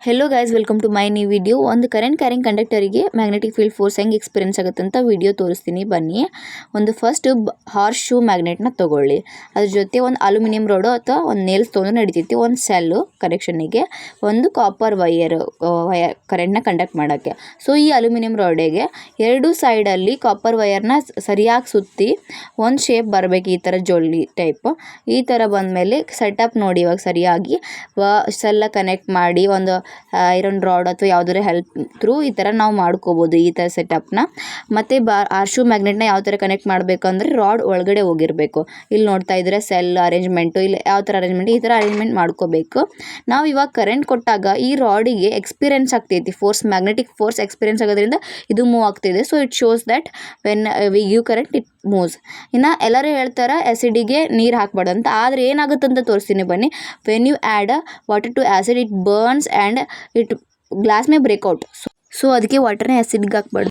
Hello guys, welcome to my new video. ಒಂದು current carrying ಕಂಡಕ್ಟರಿಗೆ magnetic field force ಹೆಂಗೆ experience ಆಗುತ್ತೆ ಅಂತ ವಿಡಿಯೋ ತೋರಿಸ್ತೀನಿ ಬನ್ನಿ. ಒಂದು ಫಸ್ಟ್ ಹಾರ್ಸ್ ಶೂ ಮ್ಯಾಗ್ನೆಟ್ನ ತೊಗೊಳ್ಳಿ. ಅದ್ರ ಜೊತೆ ಒಂದು ಅಲ್ಯೂಮಿನಿಯಂ ರೋಡು ಅಥವಾ ಒಂದು ನೇಲ್ಸ್ ತೊಗೊಂಡು ನಡಿತೈತಿ. ಒಂದು ಸೆಲ್ಲು ಕನೆಕ್ಷನಿಗೆ, ಒಂದು ಕಾಪರ್ ವೈರ್ ಕರೆಂಟ್ನ ಕಂಡಕ್ಟ್ ಮಾಡೋಕ್ಕೆ. ಸೊ ಈ ಅಲ್ಯೂಮಿನಿಯಂ ರೋಡಿಗೆ ಎರಡು ಸೈಡಲ್ಲಿ ಕಾಪರ್ ವೈರ್ನ ಸರಿಯಾಗಿ ಸುತ್ತಿ ಒಂದು ಶೇಪ್ ಬರಬೇಕು, ಈ ಥರ ಜೊಳ್ಳಿ ಟೈಪ್. ಈ ಥರ ಬಂದಮೇಲೆ ಸೆಟಪ್ ನೋಡಿ, ಇವಾಗ ಸರಿಯಾಗಿ ಸೆಲ್ಲ ಕನೆಕ್ಟ್ ಮಾಡಿ ಒಂದು ಐರನ್ ರಾಡ್ ಅಥವಾ ಯಾವುದಾದ್ರು ಹೆಲ್ಪ್ ಥ್ರೂ ಈ ಥರ ನಾವು ಮಾಡ್ಕೋಬೋದು ಈ ಥರ ಸೆಟಪ್ನ. ಮತ್ತು ಆರ್ಶು ಮ್ಯಾಗ್ನೆಟ್ನ ಯಾವ ಥರ ಕನೆಕ್ಟ್ ಮಾಡಬೇಕಂದ್ರೆ ರಾಡ್ ಒಳಗಡೆ ಹೋಗಿರಬೇಕು. ಇಲ್ಲಿ ನೋಡ್ತಾ ಇದ್ದರೆ ಸೆಲ್ ಅರೇಂಜ್ಮೆಂಟು, ಇಲ್ಲಿ ಯಾವ ಥರ ಅರೇಂಜ್ಮೆಂಟ್, ಈ ಥರ ಅರೇಂಜ್ಮೆಂಟ್ ಮಾಡ್ಕೋಬೇಕು. ನಾವು ಇವಾಗ ಕರೆಂಟ್ ಕೊಟ್ಟಾಗ ಈ ರಾಡಿಗೆ ಎಕ್ಸ್ಪೀರಿಯನ್ಸ್ ಆಗ್ತೈತಿ, ಮ್ಯಾಗ್ನೆಟಿಕ್ ಫೋರ್ಸ್ ಎಕ್ಸ್ಪೀರಿಯನ್ಸ್ ಆಗೋದ್ರಿಂದ ಇದು ಮೂವ್ ಆಗ್ತಿದೆ. So it shows that when we give current it moves. ಇನ್ನು ಎಲ್ಲರೂ ಹೇಳ್ತಾರೆ ಆ್ಯಸಿಡಿಗೆ ನೀರು ಹಾಕ್ಬಾರ್ದು ಅಂತ, ಆದರೆ ಏನಾಗುತ್ತೆ ಅಂತ ತೋರಿಸ್ತೀನಿ ಬನ್ನಿ. When you add water to acid it burns and it glass may break out. So ಅದಕ್ಕೆ ವಾಟರ್ನ ಆ್ಯಸಿಡ್ಗೆ ಹಾಕ್ಬಾರ್ದು.